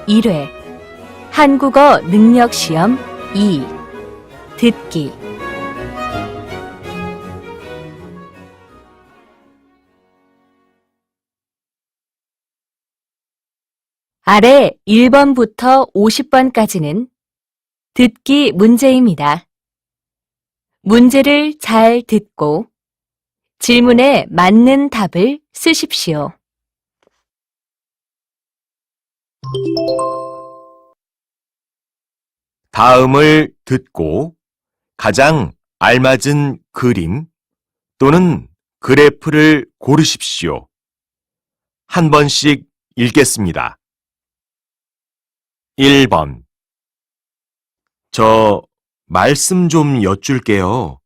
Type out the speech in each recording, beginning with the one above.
1회 한국어 능력 시험 2 듣기 아래 1번부터 50번까지는 듣기 문제입니다. 문제를 잘 듣고 질문에 맞는 답을 쓰십시오. 다음을 듣고 가장 알맞은 그림 또는 그래프를 고르십시오. 한 번씩 읽겠습니다. 1번. 저 말씀 좀 여쭐게요.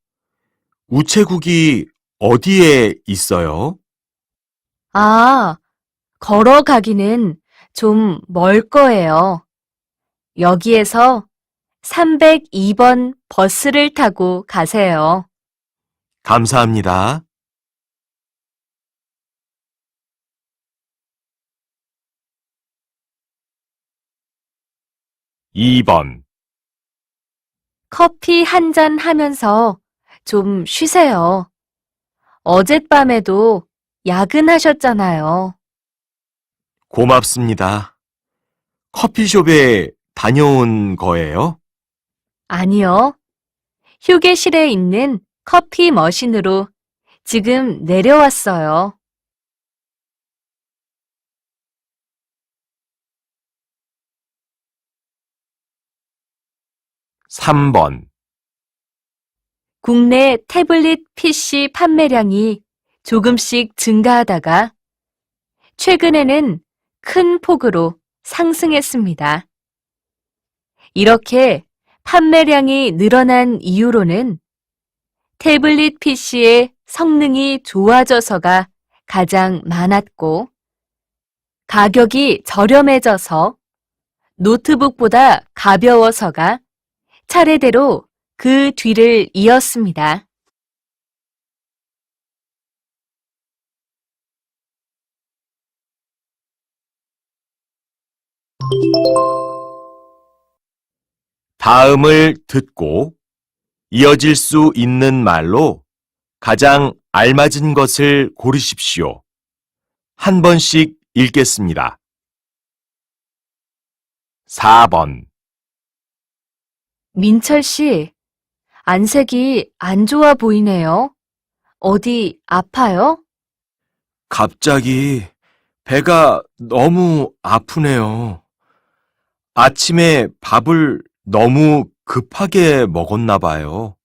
우체국이 어디에 있어요? 걸어가기는 좀 멀 거예요. 여기에서 302번 버스를 타고 가세요. 감사합니다. 2번. 커피 한 잔 하면서 좀 쉬세요. 어젯밤에도 야근하셨잖아요. 고맙습니다. 커피숍에 다녀온 거예요? 아니요. 휴게실에 있는 커피 머신으로 지금 내려왔어요. 3번. 국내 태블릿 PC 판매량이 조금씩 증가하다가 최근에는 큰 폭으로 상승했습니다. 이렇게 판매량이 늘어난 이유로는 태블릿 PC의 성능이 좋아져서가 가장 많았고 가격이 저렴해져서 노트북보다 가벼워서가 차례대로 그 뒤를 이었습니다. 다음을 듣고 이어질 수 있는 말로 가장 알맞은 것을 고르십시오. 한 번씩 읽겠습니다. 4번. 민철 씨, 안색이 안 좋아 보이네요. 어디 아파요? 갑자기 배가 너무 아프네요. 아침에 밥을 너무 급하게 먹었나 봐요.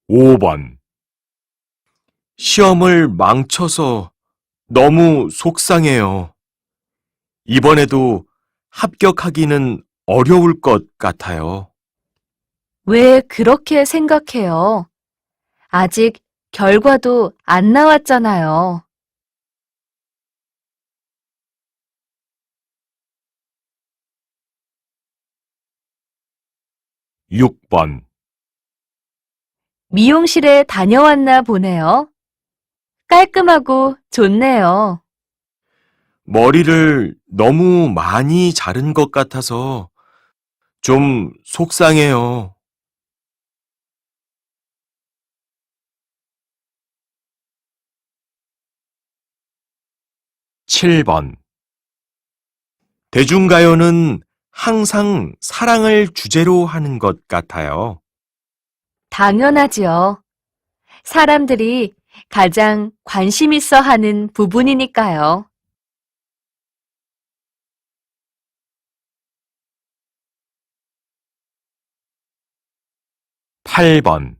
5번. 시험을 망쳐서 너무 속상해요. 이번에도 합격하기는 어려울 것 같아요. 왜 그렇게 생각해요? 아직 결과도 안 나왔잖아요. 6번. 미용실에 다녀왔나 보네요. 깔끔하고 좋네요. 머리를 너무 많이 자른 것 같아서 좀 속상해요. 7번. 대중가요는 항상 사랑을 주제로 하는 것 같아요. 당연하지요. 사람들이 가장 관심 있어 하는 부분이니까요. 8번.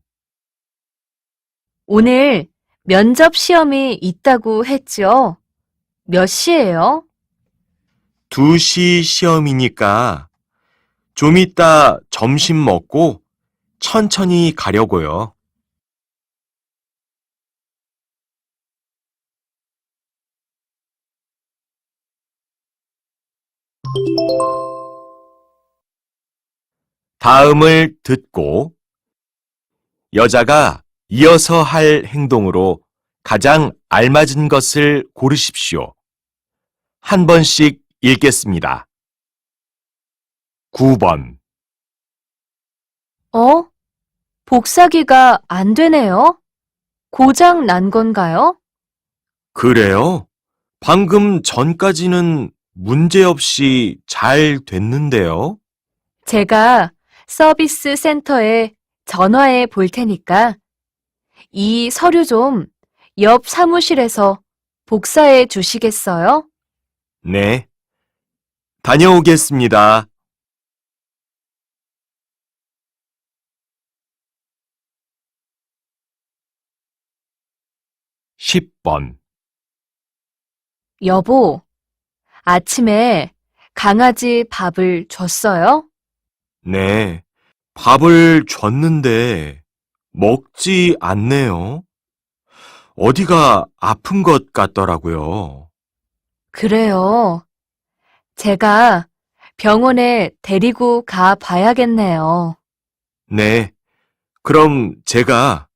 오늘 면접 시험이 있다고 했죠? 몇 시예요? 2시 시험이니까 좀 이따 점심 먹고 천천히 가려고요. '다음을 듣고 여자가 이어서 할 행동으로 가장 알맞은 것을 고르십시오. 한 번씩 읽겠습니다. 9번. 복사기가 안 되네요. 고장 난 건가요? 그래요? 방금 전까지는 문제없이 잘 됐는데요. 제가 서비스 센터에 전화해 볼 테니까 이 서류 좀 옆 사무실에서 복사해 주시겠어요? 네. 다녀오겠습니다. 10번. 여보, 아침에 강아지 밥을 줬어요? 네. 밥을 줬는데 먹지 않네요. 어디가 아픈 것 같더라고요. 그래요. 제가 병원에 데리고 가 봐야겠네요. 네. 그럼 제가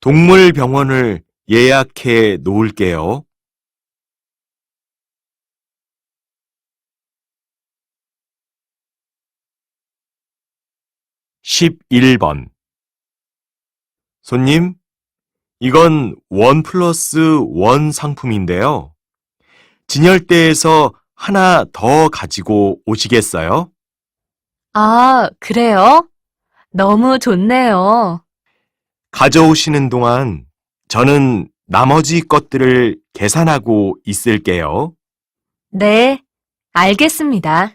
동물병원을 예약해 놓을게요. 11번. 손님, 이건 원 플러스 원 상품인데요. 진열대에서 하나 더 가지고 오시겠어요? 아, 그래요? 너무 좋네요. 가져오시는 동안 저는 나머지 것들을 계산하고 있을게요. 네, 알겠습니다.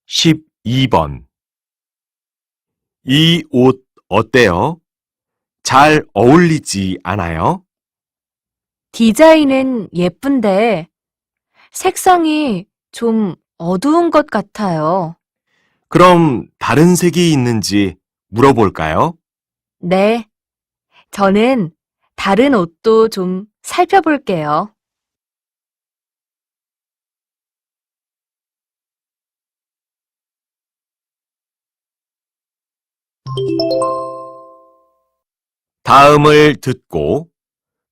12번. 이 옷 어때요? 잘 어울리지 않아요? 디자인은 예쁜데 색상이 좀 어두운 것 같아요. 그럼 다른 색이 있는지 물어볼까요? 네, 저는 다른 옷도 좀 살펴볼게요. '다음을 듣고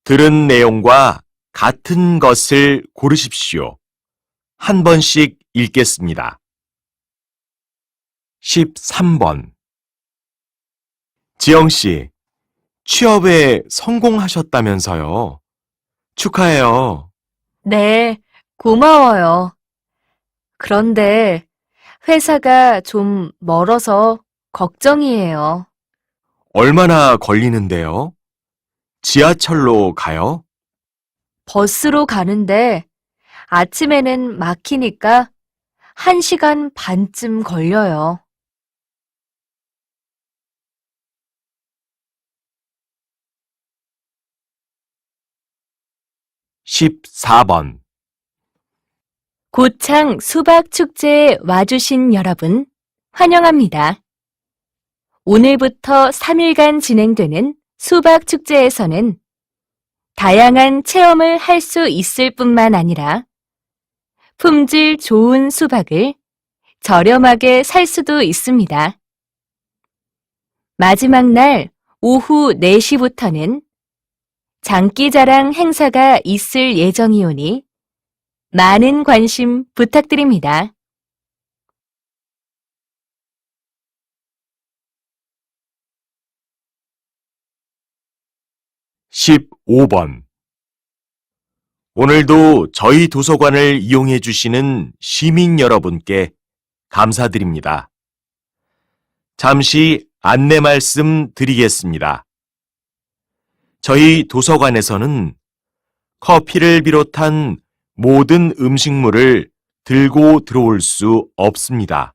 들은 내용과 같은 것을 고르십시오. 한 번씩 읽겠습니다. 13번. 지영 씨, 취업에 성공하셨다면서요. 축하해요. 네, 고마워요. 그런데 회사가 좀 멀어서 걱정이에요. 얼마나 걸리는데요? 지하철로 가요? 버스로 가는데 아침에는 막히니까 1시간 반쯤 걸려요. 14번. 고창 수박 축제에 와주신 여러분, 환영합니다. 오늘부터 3일간 진행되는 수박 축제에서는 다양한 체험을 할 수 있을 뿐만 아니라 품질 좋은 수박을 저렴하게 살 수도 있습니다. 마지막 날 오후 4시부터는 장기자랑 행사가 있을 예정이오니 많은 관심 부탁드립니다. 15번. 오늘도 저희 도서관을 이용해 주시는 시민 여러분께 감사드립니다. 잠시 안내 말씀 드리겠습니다. 저희 도서관에서는 커피를 비롯한 모든 음식물을 들고 들어올 수 없습니다.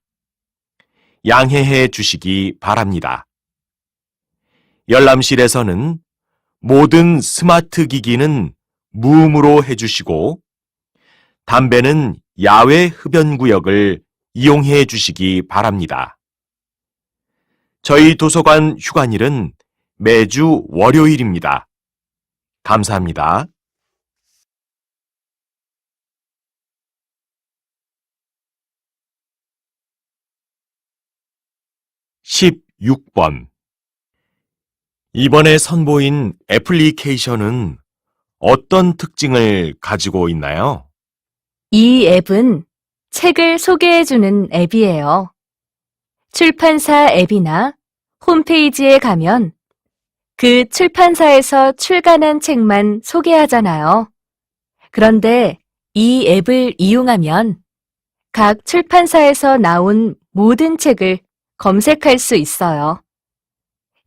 양해해 주시기 바랍니다. 열람실에서는 모든 스마트 기기는 무음으로 해주시고 담배는 야외 흡연구역을 이용해 주시기 바랍니다. 저희 도서관 휴관일은 매주 월요일입니다. 감사합니다. 6번. 이번에 선보인 애플리케이션은 어떤 특징을 가지고 있나요? 이 앱은 책을 소개해주는 앱이에요. 출판사 앱이나 홈페이지에 가면 그 출판사에서 출간한 책만 소개하잖아요. 그런데 이 앱을 이용하면 각 출판사에서 나온 모든 책을 검색할 수 있어요.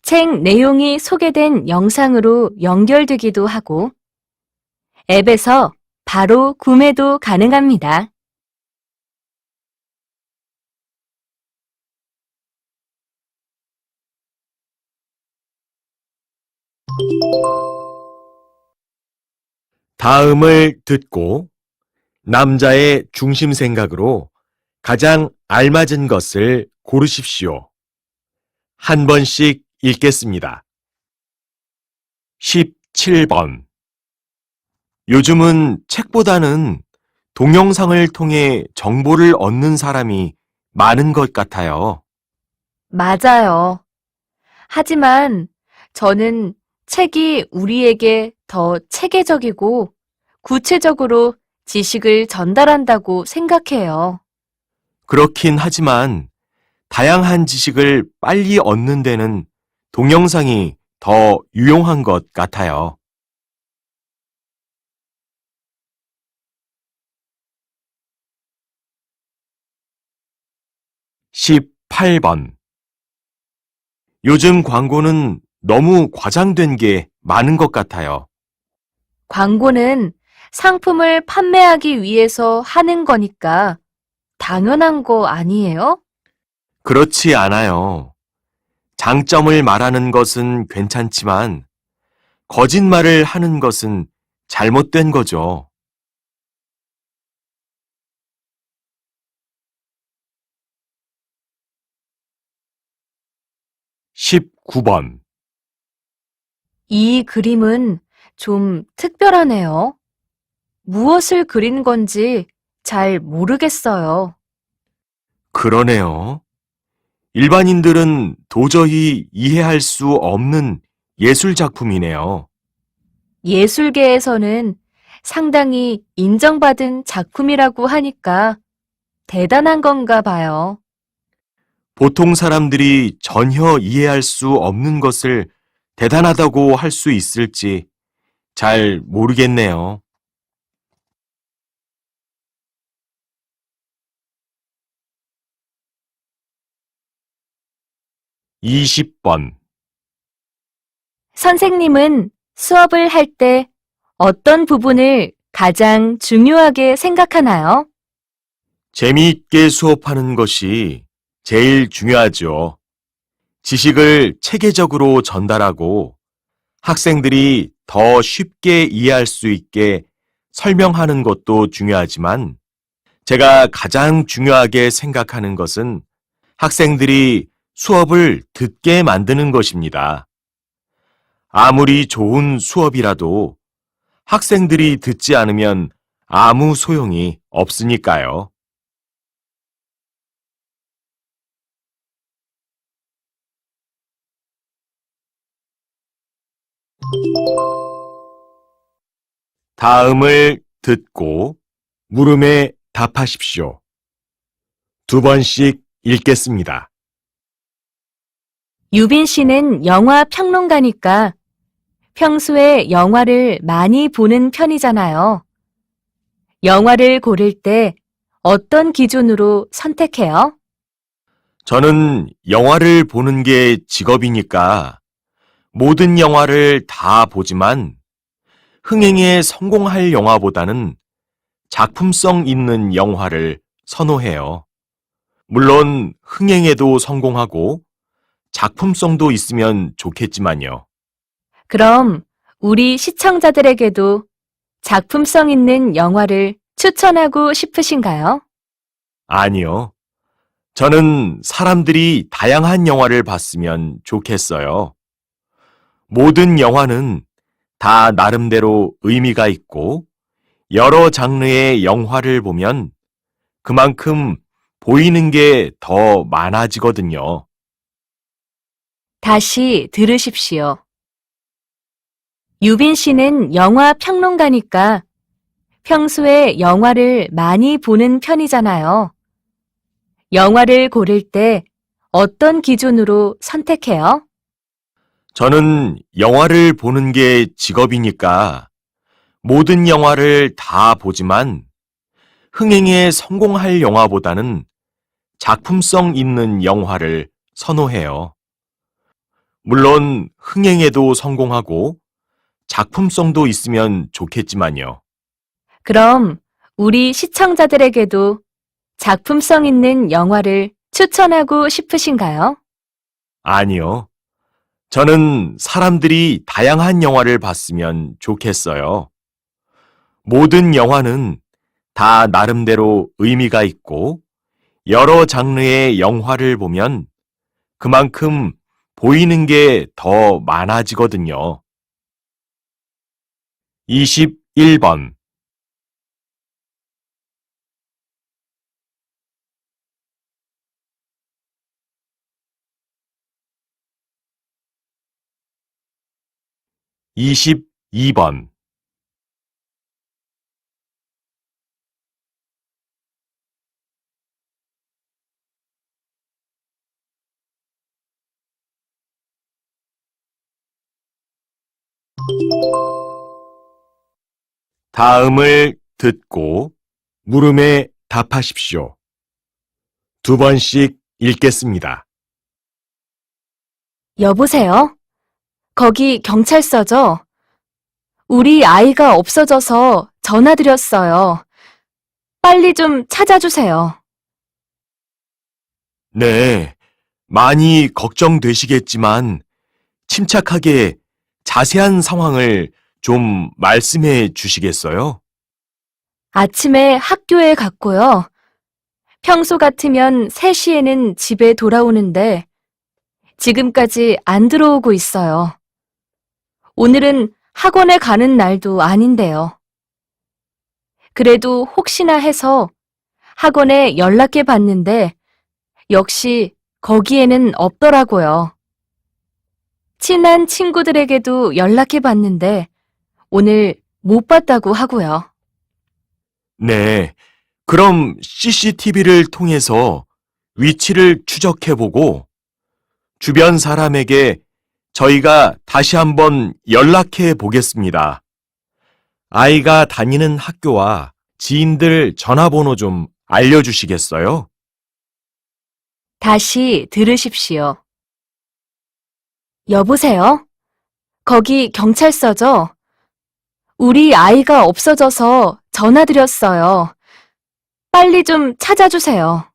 책 내용이 소개된 영상으로 연결되기도 하고 앱에서 바로 구매도 가능합니다. 다음을 듣고 남자의 중심 생각으로 가장 알맞은 것을 고르십시오. 한 번씩 읽겠습니다. 17번. 요즘은 책보다는 동영상을 통해 정보를 얻는 사람이 많은 것 같아요. 맞아요. 하지만 저는 책이 우리에게 더 체계적이고 구체적으로 지식을 전달한다고 생각해요. 그렇긴 하지만 다양한 지식을 빨리 얻는 데는 동영상이 더 유용한 것 같아요. 18번. 요즘 광고는 너무 과장된 게 많은 것 같아요. 광고는 상품을 판매하기 위해서 하는 거니까 당연한 거 아니에요? 그렇지 않아요. 장점을 말하는 것은 괜찮지만 거짓말을 하는 것은 잘못된 거죠. 19번. 이 그림은 좀 특별하네요. 무엇을 그린 건지 잘 모르겠어요. 그러네요. 일반인들은 도저히 이해할 수 없는 예술 작품이네요. 예술계에서는 상당히 인정받은 작품이라고 하니까 대단한 건가 봐요. 보통 사람들이 전혀 이해할 수 없는 것을 대단하다고 할 수 있을지 잘 모르겠네요. 20번. 선생님은 수업을 할 때 어떤 부분을 가장 중요하게 생각하나요? 재미있게 수업하는 것이 제일 중요하죠. 지식을 체계적으로 전달하고 학생들이 더 쉽게 이해할 수 있게 설명하는 것도 중요하지만 제가 가장 중요하게 생각하는 것은 학생들이 수업을 듣게 만드는 것입니다. 아무리 좋은 수업이라도 학생들이 듣지 않으면 아무 소용이 없으니까요. 다음을 듣고 물음에 답하십시오. 두 번씩 읽겠습니다. 유빈 씨는 영화 평론가니까 평소에 영화를 많이 보는 편이잖아요. 영화를 고를 때 어떤 기준으로 선택해요? 저는 영화를 보는 게 직업이니까 모든 영화를 다 보지만 흥행에 성공할 영화보다는 작품성 있는 영화를 선호해요. 물론 흥행에도 성공하고 작품성도 있으면 좋겠지만요. 그럼 우리 시청자들에게도 작품성 있는 영화를 추천하고 싶으신가요? 아니요. 저는 사람들이 다양한 영화를 봤으면 좋겠어요. 모든 영화는 다 나름대로 의미가 있고 여러 장르의 영화를 보면 그만큼 보이는 게 더 많아지거든요. 다시 들으십시오. 유빈 씨는 영화 평론가니까 평소에 영화를 많이 보는 편이잖아요. 영화를 고를 때 어떤 기준으로 선택해요? 저는 영화를 보는 게 직업이니까 모든 영화를 다 보지만 흥행에 성공할 영화보다는 작품성 있는 영화를 선호해요. 물론 흥행에도 성공하고 작품성도 있으면 좋겠지만요. 그럼 우리 시청자들에게도 작품성 있는 영화를 추천하고 싶으신가요? 아니요. 저는 사람들이 다양한 영화를 봤으면 좋겠어요. 모든 영화는 다 나름대로 의미가 있고 여러 장르의 영화를 보면 그만큼 보이는 게 더 많아지거든요. 21번. 22번. 다음을 듣고 물음에 답하십시오. 두 번씩 읽겠습니다. 여보세요? 거기 경찰서죠? 우리 아이가 없어져서 전화드렸어요. 빨리 좀 찾아주세요. 네, 많이 걱정되시겠지만 침착하게 자세한 상황을 좀 말씀해 주시겠어요? 아침에 학교에 갔고요. 평소 같으면 3시에는 집에 돌아오는데 지금까지 안 들어오고 있어요. 오늘은 학원에 가는 날도 아닌데요. 그래도 혹시나 해서 학원에 연락해 봤는데 역시 거기에는 없더라고요. 친한 친구들에게도 연락해 봤는데 오늘 못 봤다고 하고요. 네, 그럼 CCTV를 통해서 위치를 추적해보고 주변 사람에게 저희가 다시 한번 연락해 보겠습니다. 아이가 다니는 학교와 지인들 전화번호 좀 알려주시겠어요? 다시 들으십시오. 여보세요? 거기 경찰서죠? 우리 아이가 없어져서 전화드렸어요. 빨리 좀 찾아주세요.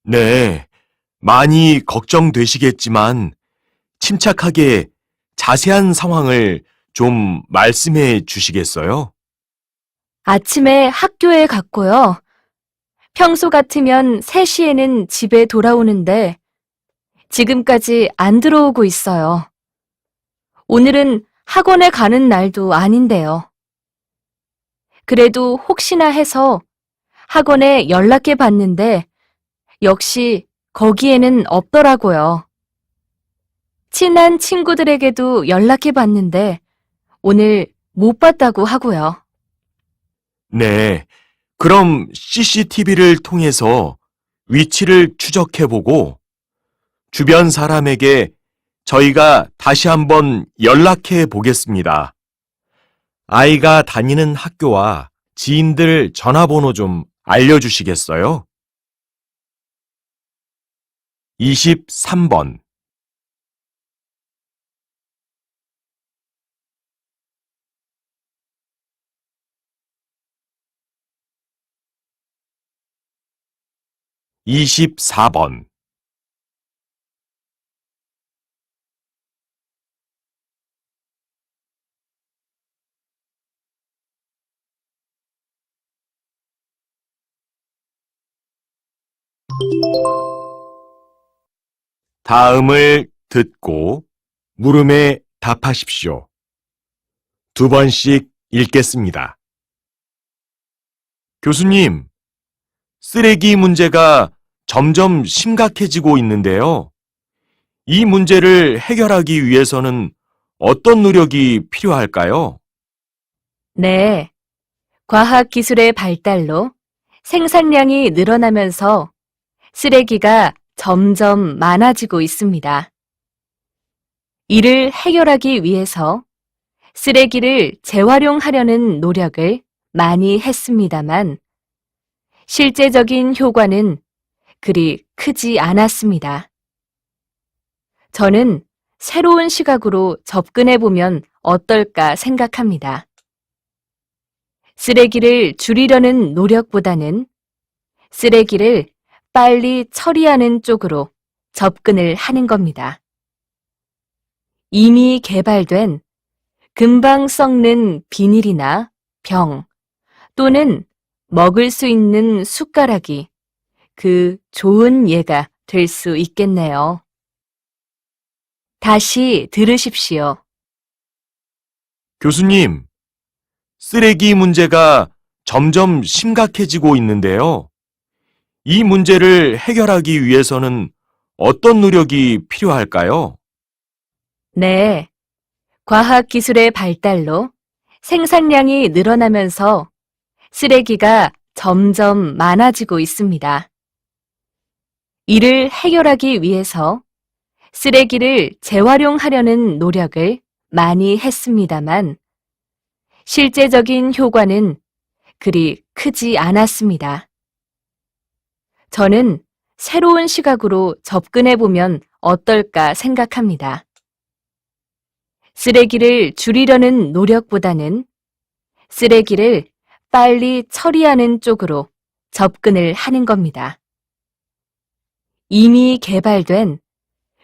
네, 많이 걱정되시겠지만 침착하게 자세한 상황을 좀 말씀해 주시겠어요? 아침에 학교에 갔고요. 평소 같으면 3시에는 집에 돌아오는데 지금까지 안 들어오고 있어요. 오늘은 학원에 가는 날도 아닌데요. 그래도 혹시나 해서 학원에 연락해 봤는데 역시 거기에는 없더라고요. 친한 친구들에게도 연락해 봤는데 오늘 못 봤다고 하고요. 네, 그럼 CCTV를 통해서 위치를 추적해보고 주변 사람에게 저희가 다시 한번 연락해 보겠습니다. 아이가 다니는 학교와 지인들 전화번호 좀 알려주시겠어요? 23번. 24번. 다음을 듣고 물음에 답하십시오. 두 번씩 읽겠습니다. 교수님, 쓰레기 문제가 점점 심각해지고 있는데요. 이 문제를 해결하기 위해서는 어떤 노력이 필요할까요? 네. 과학기술의 발달로 생산량이 늘어나면서 쓰레기가 점점 많아지고 있습니다. 이를 해결하기 위해서 쓰레기를 재활용하려는 노력을 많이 했습니다만 실제적인 효과는 그리 크지 않았습니다. 저는 새로운 시각으로 접근해 보면 어떨까 생각합니다. 쓰레기를 줄이려는 노력보다는 쓰레기를 빨리 처리하는 쪽으로 접근을 하는 겁니다. 이미 개발된 금방 썩는 비닐이나 병 또는 먹을 수 있는 숟가락이 그 좋은 예가 될 수 있겠네요. 다시 들으십시오. 교수님, 쓰레기 문제가 점점 심각해지고 있는데요. 이 문제를 해결하기 위해서는 어떤 노력이 필요할까요? 네. 과학기술의 발달로 생산량이 늘어나면서 쓰레기가 점점 많아지고 있습니다. 이를 해결하기 위해서 쓰레기를 재활용하려는 노력을 많이 했습니다만 실제적인 효과는 그리 크지 않았습니다. 저는 새로운 시각으로 접근해 보면 어떨까 생각합니다. 쓰레기를 줄이려는 노력보다는 쓰레기를 빨리 처리하는 쪽으로 접근을 하는 겁니다. 이미 개발된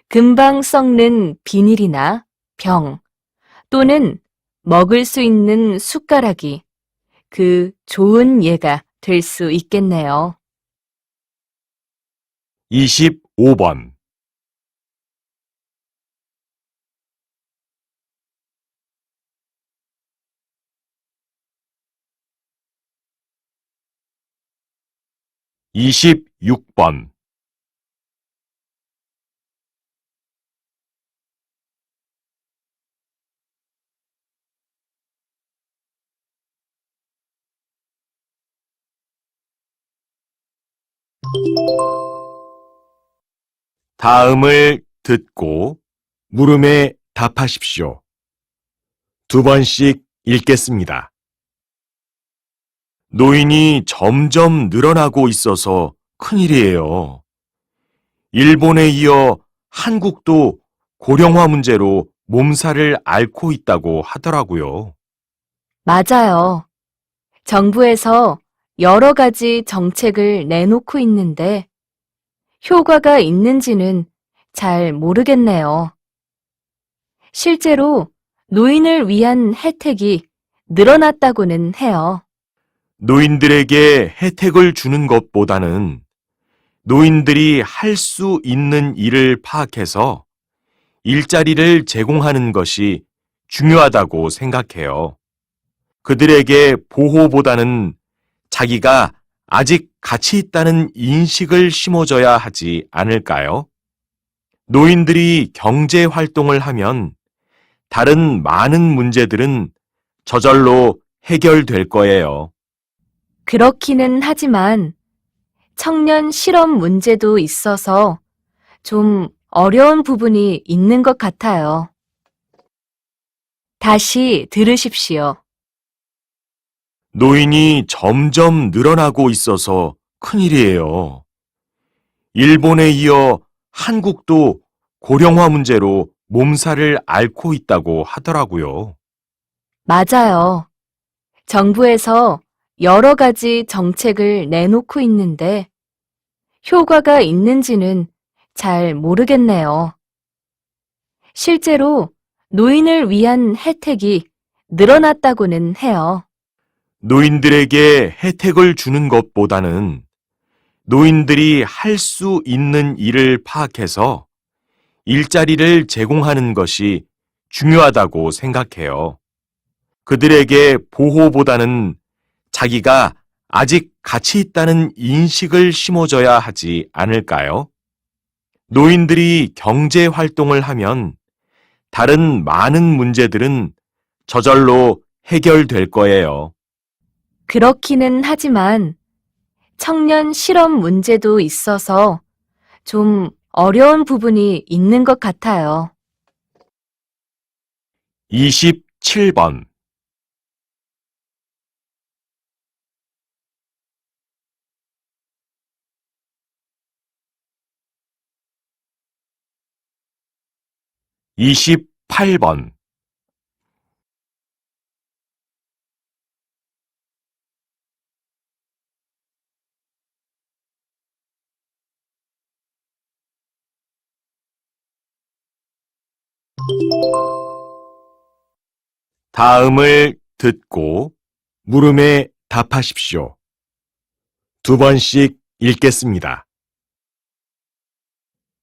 금방 썩는 비닐이나 병 또는 먹을 수 있는 숟가락이 그 좋은 예가 될 수 있겠네요. 25번. 이십육 번. 다음을 듣고 물음에 답하십시오. 두 번씩 읽겠습니다. 노인이 점점 늘어나고 있어서 큰일이에요. 일본에 이어 한국도 고령화 문제로 몸살을 앓고 있다고 하더라고요. 맞아요. 정부에서 여러 가지 정책을 내놓고 있는데 효과가 있는지는 잘 모르겠네요. 실제로 노인을 위한 혜택이 늘어났다고는 해요. 노인들에게 혜택을 주는 것보다는 노인들이 할 수 있는 일을 파악해서 일자리를 제공하는 것이 중요하다고 생각해요. 그들에게 보호보다는 자기가 아직 가치 있다는 인식을 심어줘야 하지 않을까요? 노인들이 경제 활동을 하면 다른 많은 문제들은 저절로 해결될 거예요. 그렇기는 하지만 청년 실업 문제도 있어서 좀 어려운 부분이 있는 것 같아요. 다시 들으십시오. 노인이 점점 늘어나고 있어서 큰일이에요. 일본에 이어 한국도 고령화 문제로 몸살을 앓고 있다고 하더라고요. 맞아요. 정부에서 여러 가지 정책을 내놓고 있는데 효과가 있는지는 잘 모르겠네요. 실제로 노인을 위한 혜택이 늘어났다고는 해요. 노인들에게 혜택을 주는 것보다는 노인들이 할 수 있는 일을 파악해서 일자리를 제공하는 것이 중요하다고 생각해요. 그들에게 보호보다는 자기가 아직 가치 있다는 인식을 심어줘야 하지 않을까요? 노인들이 경제 활동을 하면 다른 많은 문제들은 저절로 해결될 거예요. 그렇기는 하지만 청년 실업 문제도 있어서 좀 어려운 부분이 있는 것 같아요. 27번. 28번. '다음을 듣고 물음에 답하십시오. 2번씩 읽겠습니다.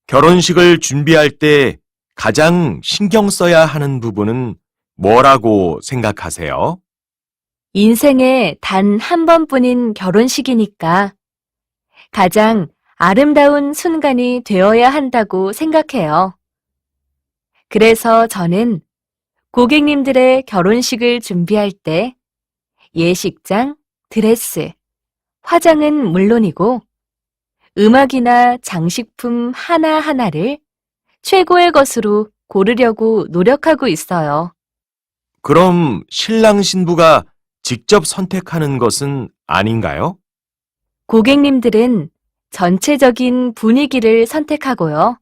결혼식을 준비할 때 가장 신경 써야 하는 부분은 뭐라고 생각하세요? 인생에 단 한 번뿐인 결혼식이니까 가장 아름다운 순간이 되어야 한다고 생각해요. 그래서 저는 고객님들의 결혼식을 준비할 때 예식장, 드레스, 화장은 물론이고 음악이나 장식품 하나하나를 최고의 것으로 고르려고 노력하고 있어요. 그럼 신랑 신부가 직접 선택하는 것은 아닌가요? 고객님들은 전체적인 분위기를 선택하고요.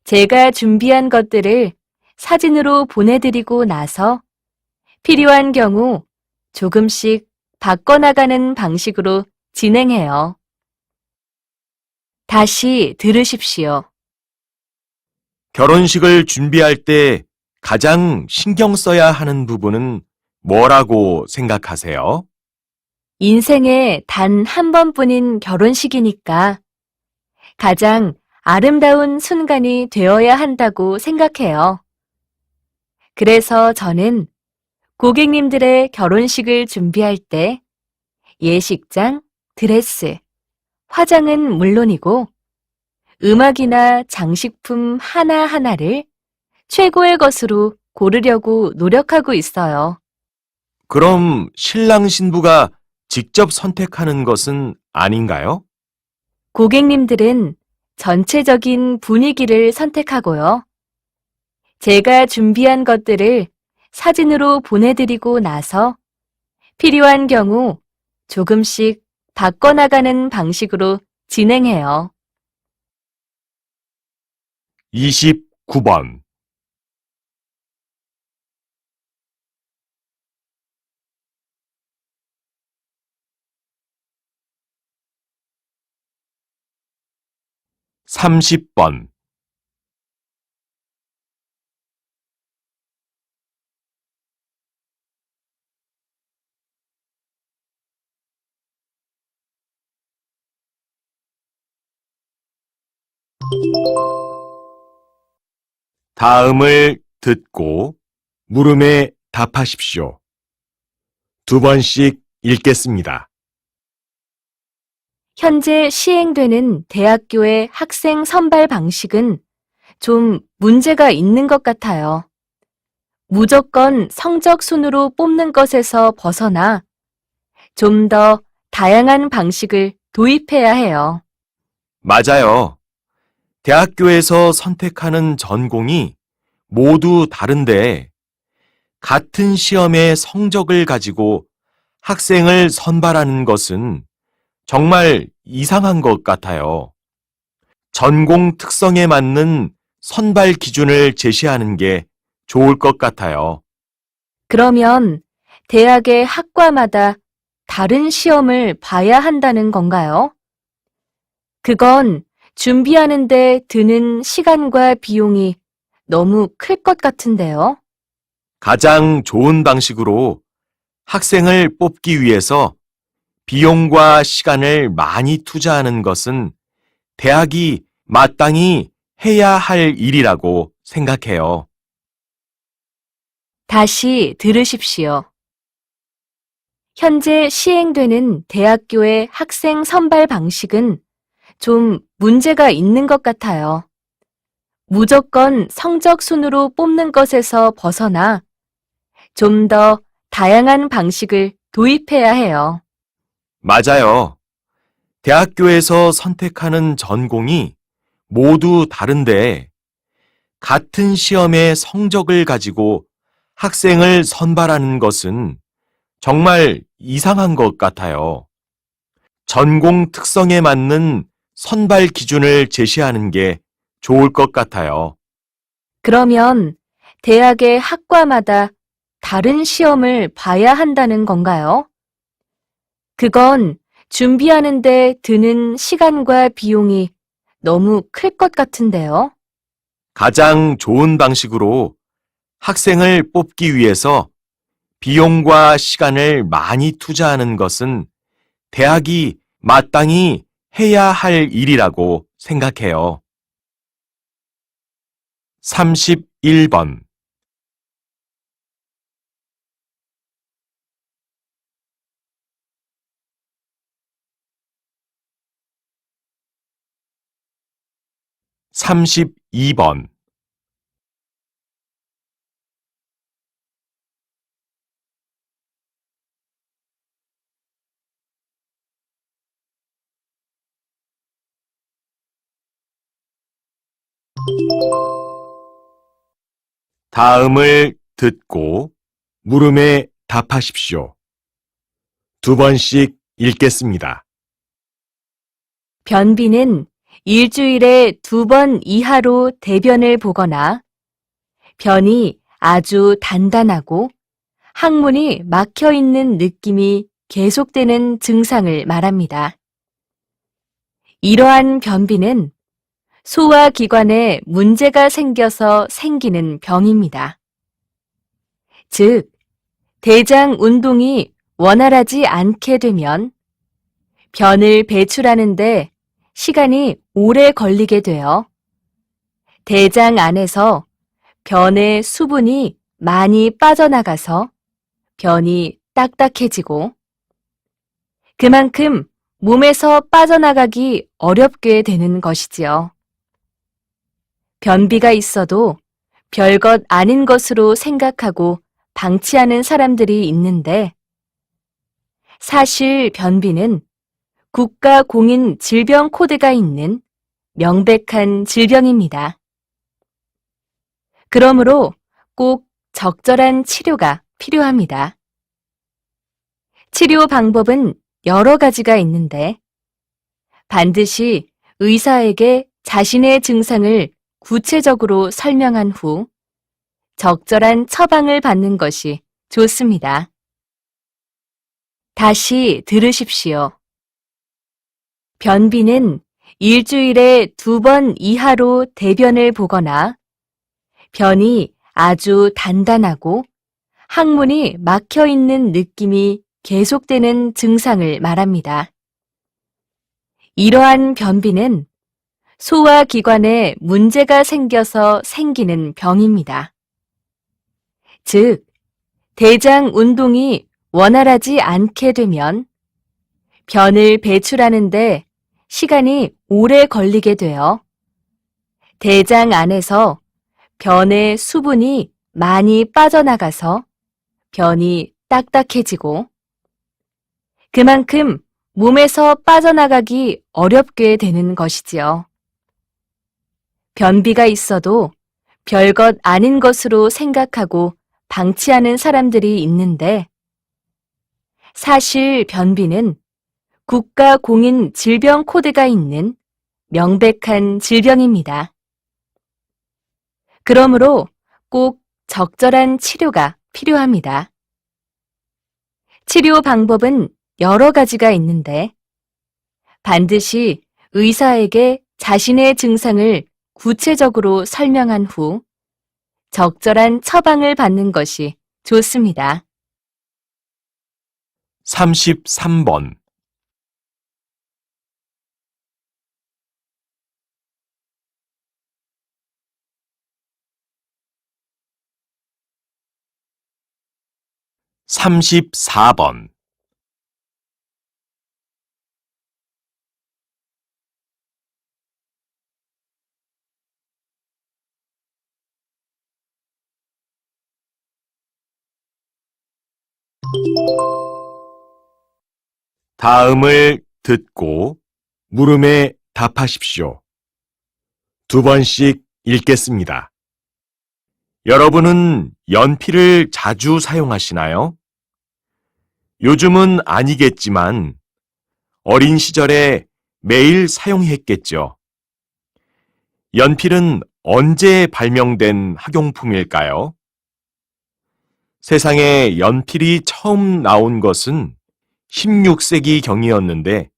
제가 준비한 것들을 사진으로 보내드리고 나서 필요한 경우 조금씩 바꿔나가는 방식으로 진행해요. 다시 들으십시오. 결혼식을 준비할 때 가장 신경 써야 하는 부분은 뭐라고 생각하세요? 인생에 단 한 번뿐인 결혼식이니까 가장 아름다운 순간이 되어야 한다고 생각해요. 그래서 저는 고객님들의 결혼식을 준비할 때 예식장, 드레스, 화장은 물론이고 음악이나 장식품 하나하나를 최고의 것으로 고르려고 노력하고 있어요. 그럼 신랑 신부가 직접 선택하는 것은 아닌가요? 고객님들은 전체적인 분위기를 선택하고요. 제가 준비한 것들을 사진으로 보내드리고 나서 필요한 경우 조금씩 바꿔나가는 방식으로 진행해요. 29번. 30번. '다음을 듣고 물음에 답하십시오. 2번씩 읽겠습니다. 현재 시행되는 대학교의 학생 선발 방식은 좀 문제가 있는 것 같아요. 무조건 성적 순으로 뽑는 것에서 벗어나 좀 더 다양한 방식을 도입해야 해요. 맞아요. 대학교에서 선택하는 전공이 모두 다른데 같은 시험의 성적을 가지고 학생을 선발하는 것은 정말 이상한 것 같아요. 전공 특성에 맞는 선발 기준을 제시하는 게 좋을 것 같아요. 그러면 대학의 학과마다 다른 시험을 봐야 한다는 건가요? 그건 준비하는데 드는 시간과 비용이 너무 클 것 같은데요. 가장 좋은 방식으로 학생을 뽑기 위해서 비용과 시간을 많이 투자하는 것은 대학이 마땅히 해야 할 일이라고 생각해요. 다시 들으십시오. 현재 시행되는 대학교의 학생 선발 방식은 좀 문제가 있는 것 같아요. 무조건 성적 순으로 뽑는 것에서 벗어나 좀 더 다양한 방식을 도입해야 해요. 맞아요. 대학교에서 선택하는 전공이 모두 다른데 같은 시험의 성적을 가지고 학생을 선발하는 것은 정말 이상한 것 같아요. 전공 특성에 맞는 선발 기준을 제시하는 게 좋을 것 같아요. 그러면 대학의 학과마다 다른 시험을 봐야 한다는 건가요? 그건 준비하는데 드는 시간과 비용이 너무 클 것 같은데요. 가장 좋은 방식으로 학생을 뽑기 위해서 비용과 시간을 많이 투자하는 것은 대학이 마땅히 해야 할 일이라고 생각해요. 31번. 32번. '다음을 듣고 물음에 답하십시오.' 두 번씩 읽겠습니다. 변비는 일주일에 2번 이하로 대변을 보거나 변이 아주 단단하고 항문이 막혀 있는 느낌이 계속되는 증상을 말합니다. 이러한 변비는 소화기관에 문제가 생겨서 생기는 병입니다. 즉, 대장 운동이 원활하지 않게 되면 변을 배출하는데 시간이 오래 걸리게 되어 대장 안에서 변의 수분이 많이 빠져나가서 변이 딱딱해지고 그만큼 몸에서 빠져나가기 어렵게 되는 것이지요. 변비가 있어도 별것 아닌 것으로 생각하고 방치하는 사람들이 있는데 사실 변비는 국가 공인 질병 코드가 있는 명백한 질병입니다. 그러므로 꼭 적절한 치료가 필요합니다. 치료 방법은 여러 가지가 있는데 반드시 의사에게 자신의 증상을 구체적으로 설명한 후 적절한 처방을 받는 것이 좋습니다. 다시 들으십시오. 변비는 일주일에 2번 이하로 대변을 보거나 변이 아주 단단하고 항문이 막혀 있는 느낌이 계속되는 증상을 말합니다. 이러한 변비는 소화기관에 문제가 생겨서 생기는 병입니다. 즉, 대장 운동이 원활하지 않게 되면 변을 배출하는데 시간이 오래 걸리게 되어 대장 안에서 변의 수분이 많이 빠져나가서 변이 딱딱해지고 그만큼 몸에서 빠져나가기 어렵게 되는 것이지요. 변비가 있어도 별것 아닌 것으로 생각하고 방치하는 사람들이 있는데 사실 변비는 국가 공인 질병 코드가 있는 명백한 질병입니다. 그러므로 꼭 적절한 치료가 필요합니다. 치료 방법은 여러 가지가 있는데 반드시 의사에게 자신의 증상을 구체적으로 설명한 후 적절한 처방을 받는 것이 좋습니다. 33번. 34번. 다음을 듣고 물음에 답하십시오. 2번씩 읽겠습니다. 여러분은 연필을 자주 사용하시나요? 요즘은 아니겠지만 어린 시절에 매일 사용했겠죠. 연필은 언제 발명된 학용품일까요? 세상에 연필이 처음 나온 것은 16세기 경이었는데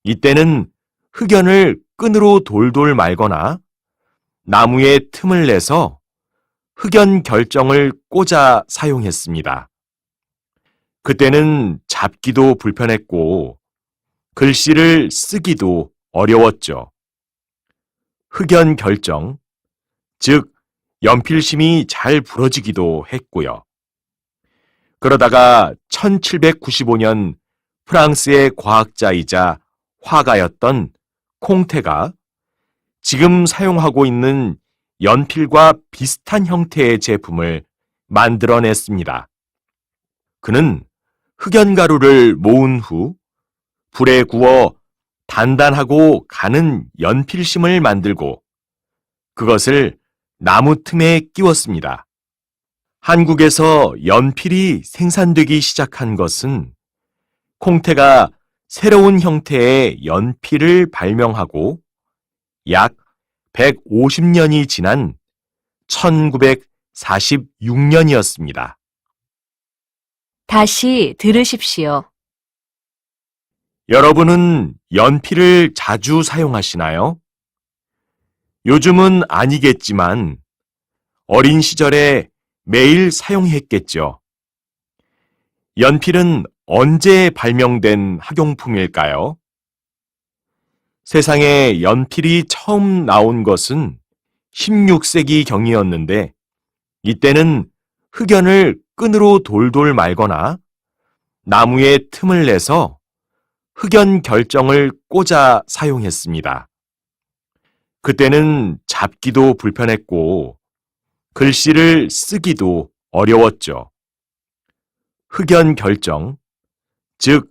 이때는 흑연을 끈으로 돌돌 말거나 나무에 틈을 내서 흑연 결정을 꽂아 사용했습니다. 그때는 잡기도 불편했고 글씨를 쓰기도 어려웠죠. 흑연 결정, 즉 연필심이 잘 부러지기도 했고요. 그러다가 1795년 프랑스의 과학자이자 화가였던 콩테가 지금 사용하고 있는 연필과 비슷한 형태의 제품을 만들어냈습니다. 그는 흑연가루를 모은 후 불에 구워 단단하고 가는 연필심을 만들고 그것을 나무 틈에 끼웠습니다. 한국에서 연필이 생산되기 시작한 것은 콩테가 새로운 형태의 연필을 발명하고 약 150년이 지난 1946년이었습니다. 다시 들으십시오. 여러분은 연필을 자주 사용하시나요? 요즘은 아니겠지만 어린 시절에 매일 사용했겠죠. 연필은 언제 발명된 학용품일까요? 세상에 연필이 처음 나온 것은 16세기 경이었는데 이때는 흑연을 끈으로 돌돌 말거나 나무에 틈을 내서 흑연 결정을 꽂아 사용했습니다. 그때는 잡기도 불편했고 글씨를 쓰기도 어려웠죠. 흑연 결정, 즉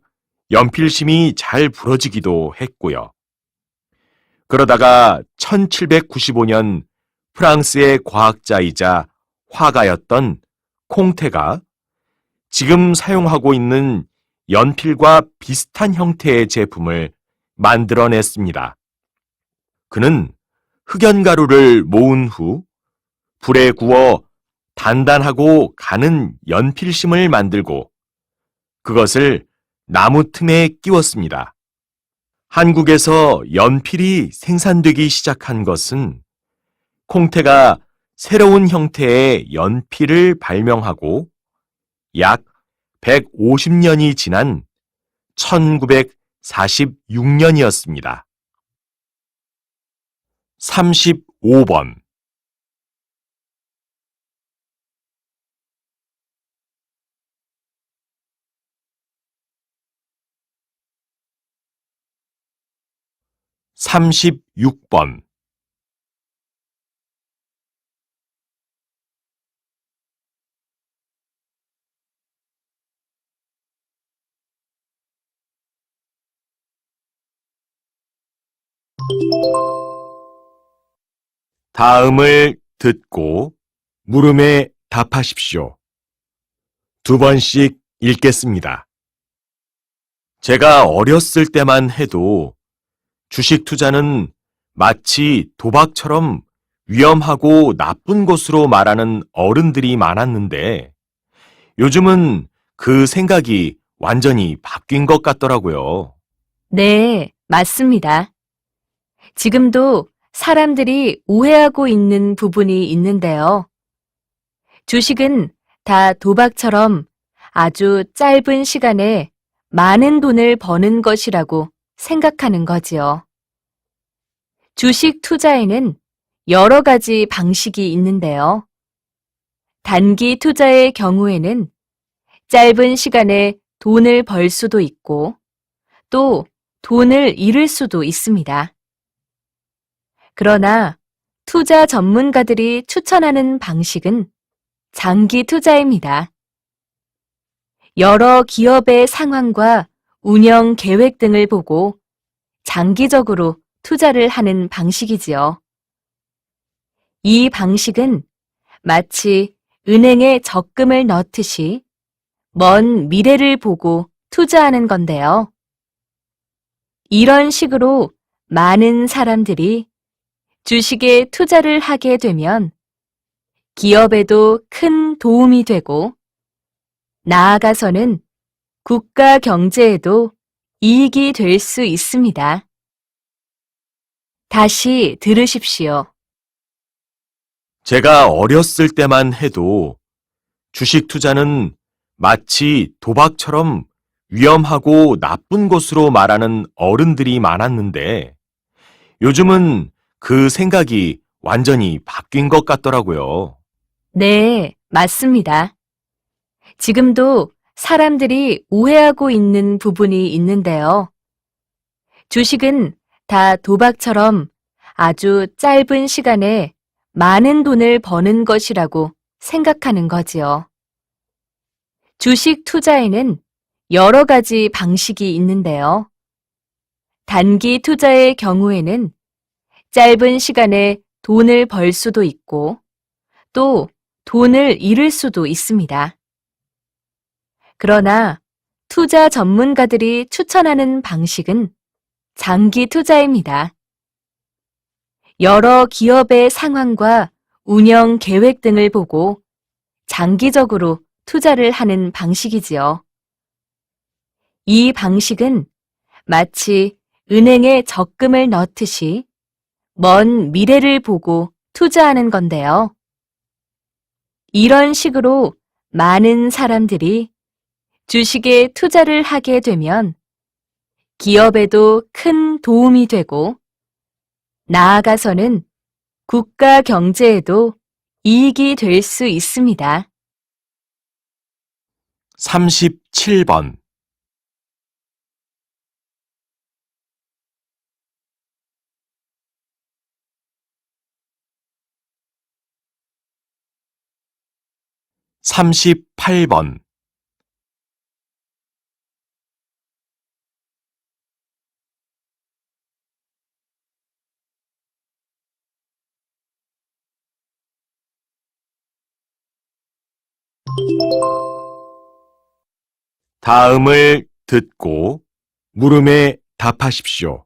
연필심이 잘 부러지기도 했고요. 그러다가 1795년 프랑스의 과학자이자 화가였던 콩테가 지금 사용하고 있는 연필과 비슷한 형태의 제품을 만들어냈습니다. 그는 흑연가루를 모은 후 불에 구워 단단하고 가는 연필심을 만들고 그것을 나무 틈에 끼웠습니다. 한국에서 연필이 생산되기 시작한 것은 콩테가 새로운 형태의 연필을 발명하고 약 150년이 지난 1946년이었습니다. 35번 36번 다음을 듣고 물음에 답하십시오. 2번씩 읽겠습니다. 제가 어렸을 때만 해도 주식 투자는 마치 도박처럼 위험하고 나쁜 것으로 말하는 어른들이 많았는데 요즘은 그 생각이 완전히 바뀐 것 같더라고요. 네, 맞습니다. 지금도 사람들이 오해하고 있는 부분이 있는데요. 주식은 다 도박처럼 아주 짧은 시간에 많은 돈을 버는 것이라고 생각하는 거지요. 주식 투자에는 여러 가지 방식이 있는데요. 단기 투자의 경우에는 짧은 시간에 돈을 벌 수도 있고 또 돈을 잃을 수도 있습니다. 그러나 투자 전문가들이 추천하는 방식은 장기 투자입니다. 여러 기업의 상황과 운영 계획 등을 보고 장기적으로 투자를 하는 방식이지요. 이 방식은 마치 은행에 적금을 넣듯이 먼 미래를 보고 투자하는 건데요. 이런 식으로 많은 사람들이 주식에 투자를 하게 되면 기업에도 큰 도움이 되고 나아가서는 국가 경제에도 이익이 될 수 있습니다. 다시 들으십시오. 제가 어렸을 때만 해도 주식 투자는 마치 도박처럼 위험하고 나쁜 것으로 말하는 어른들이 많았는데 요즘은 그 생각이 완전히 바뀐 것 같더라고요. 네, 맞습니다. 지금도 사람들이 오해하고 있는 부분이 있는데요. 주식은 다 도박처럼 아주 짧은 시간에 많은 돈을 버는 것이라고 생각하는 거지요. 주식 투자에는 여러 가지 방식이 있는데요. 단기 투자의 경우에는 짧은 시간에 돈을 벌 수도 있고 또 돈을 잃을 수도 있습니다. 그러나 투자 전문가들이 추천하는 방식은 장기 투자입니다. 여러 기업의 상황과 운영 계획 등을 보고 장기적으로 투자를 하는 방식이지요. 이 방식은 마치 은행에 적금을 넣듯이 먼 미래를 보고 투자하는 건데요. 이런 식으로 많은 사람들이 주식에 투자를 하게 되면 기업에도 큰 도움이 되고 나아가서는 국가 경제에도 이익이 될 수 있습니다. 37번. 38번. 다음을 듣고 물음에 답하십시오.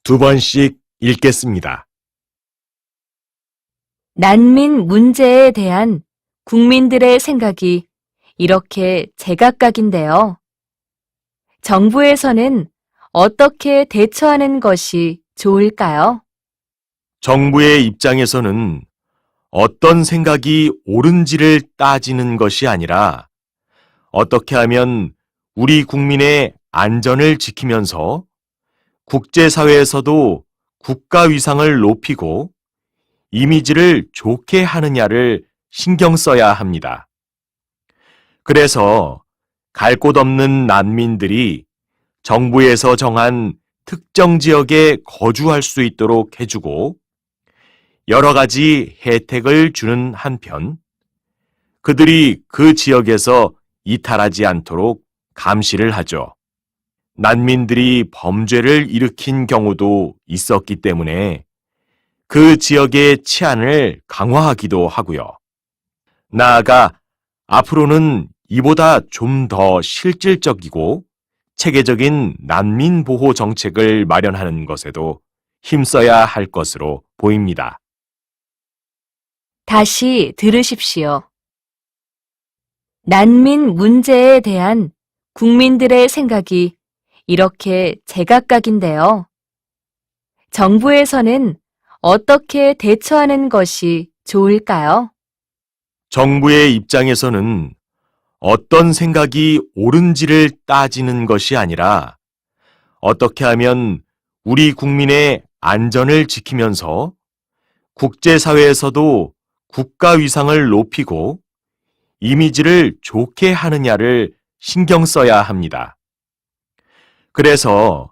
2번씩 읽겠습니다. 난민 문제에 대한 국민들의 생각이 이렇게 제각각인데요. 정부에서는 어떻게 대처하는 것이 좋을까요? 정부의 입장에서는 어떤 생각이 옳은지를 따지는 것이 아니라 어떻게 하면 우리 국민의 안전을 지키면서 국제사회에서도 국가 위상을 높이고 이미지를 좋게 하느냐를 신경 써야 합니다. 그래서 갈 곳 없는 난민들이 정부에서 정한 특정 지역에 거주할 수 있도록 해주고 여러 가지 혜택을 주는 한편 그들이 그 지역에서 이탈하지 않도록 감시를 하죠. 난민들이 범죄를 일으킨 경우도 있었기 때문에 그 지역의 치안을 강화하기도 하고요. 나아가 앞으로는 이보다 좀 더 실질적이고 체계적인 난민 보호 정책을 마련하는 것에도 힘써야 할 것으로 보입니다. 다시 들으십시오. 난민 문제에 대한 국민들의 생각이 이렇게 제각각인데요. 정부에서는 어떻게 대처하는 것이 좋을까요? 정부의 입장에서는 어떤 생각이 옳은지를 따지는 것이 아니라 어떻게 하면 우리 국민의 안전을 지키면서 국제사회에서도 국가 위상을 높이고 이미지를 좋게 하느냐를 신경 써야 합니다. 그래서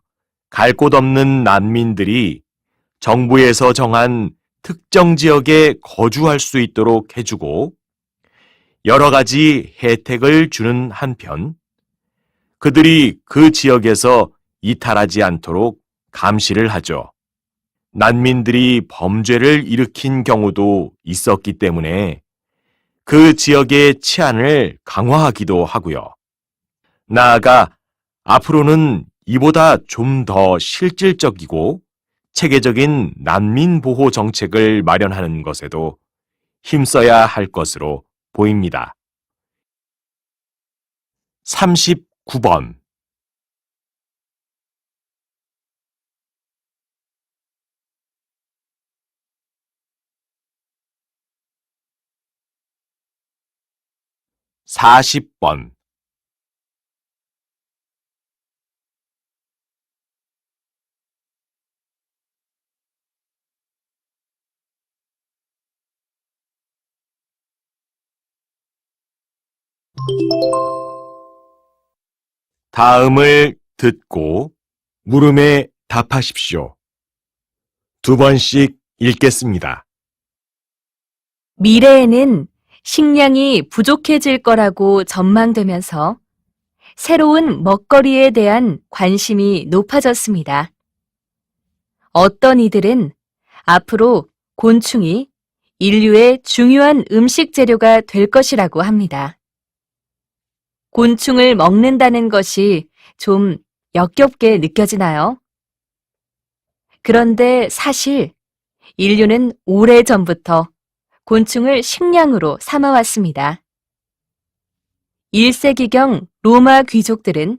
갈 곳 없는 난민들이 정부에서 정한 특정 지역에 거주할 수 있도록 해주고 여러 가지 혜택을 주는 한편, 그들이 그 지역에서 이탈하지 않도록 감시를 하죠. 난민들이 범죄를 일으킨 경우도 있었기 때문에 그 지역의 치안을 강화하기도 하고요. 나아가 앞으로는 이보다 좀 더 실질적이고 체계적인 난민 보호 정책을 마련하는 것에도 힘써야 할 것으로 보입니다. 39번. 사십 번. 다음을 듣고 물음에 답하십시오. 두 번씩 읽겠습니다. 미래에는 식량이 부족해질 거라고 전망되면서 새로운 먹거리에 대한 관심이 높아졌습니다. 어떤 이들은 앞으로 곤충이 인류의 중요한 음식 재료가 될 것이라고 합니다. 곤충을 먹는다는 것이 좀 역겹게 느껴지나요? 그런데 사실 인류는 오래전부터 곤충을 식량으로 삼아왔습니다. 1세기경 로마 귀족들은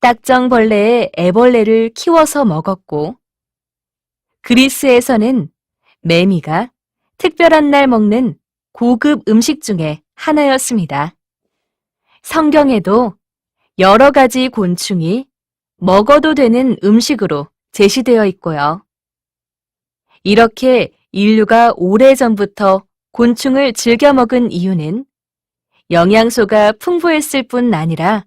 딱정벌레의 애벌레를 키워서 먹었고, 그리스에서는 매미가 특별한 날 먹는 고급 음식 중에 하나였습니다. 성경에도 여러 가지 곤충이 먹어도 되는 음식으로 제시되어 있고요. 이렇게 인류가 오래전부터 곤충을 즐겨 먹은 이유는 영양소가 풍부했을 뿐 아니라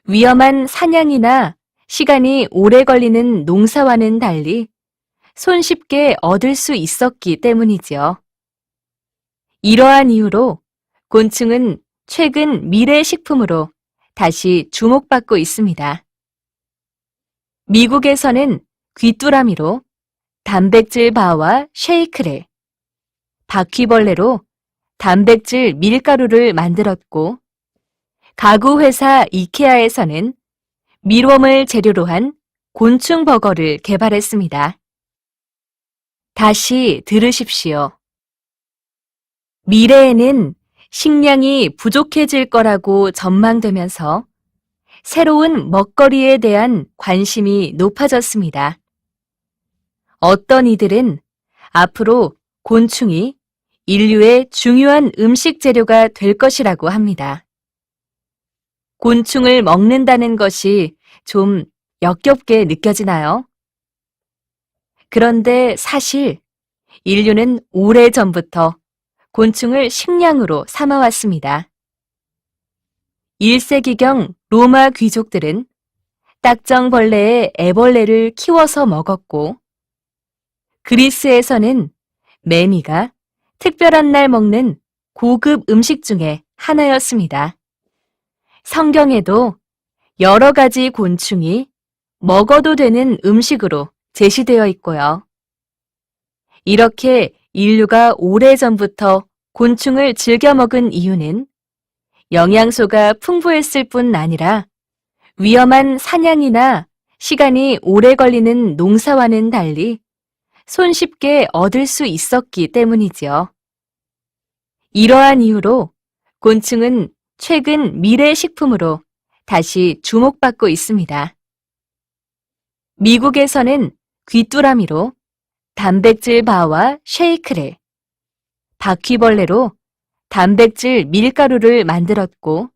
위험한 사냥이나 시간이 오래 걸리는 농사와는 달리 손쉽게 얻을 수 있었기 때문이지요. 이러한 이유로 곤충은 최근 미래 식품으로 다시 주목받고 있습니다. 미국에서는 귀뚜라미로 단백질 바와 쉐이크를, 바퀴벌레로 단백질 밀가루를 만들었고, 가구 회사 이케아에서는 밀웜을 재료로 한 곤충 버거를 개발했습니다. 다시 들으십시오. 미래에는 식량이 부족해질 거라고 전망되면서 새로운 먹거리에 대한 관심이 높아졌습니다. 어떤 이들은 앞으로 곤충이 인류의 중요한 음식 재료가 될 것이라고 합니다. 곤충을 먹는다는 것이 좀 역겹게 느껴지나요? 그런데 사실 인류는 오래전부터 곤충을 식량으로 삼아왔습니다. 1세기경 로마 귀족들은 딱정벌레의 애벌레를 키워서 먹었고, 그리스에서는 매미가 특별한 날 먹는 고급 음식 중에 하나였습니다. 성경에도 여러 가지 곤충이 먹어도 되는 음식으로 제시되어 있고요. 이렇게 인류가 오래전부터 곤충을 즐겨 먹은 이유는 영양소가 풍부했을 뿐 아니라 위험한 사냥이나 시간이 오래 걸리는 농사와는 달리 손쉽게 얻을 수 있었기 때문이지요. 이러한 이유로 곤충은 최근 미래 식품으로 다시 주목받고 있습니다. 미국에서는 귀뚜라미로 단백질 바와 쉐이크를, 바퀴벌레로 단백질 밀가루를 만들었고,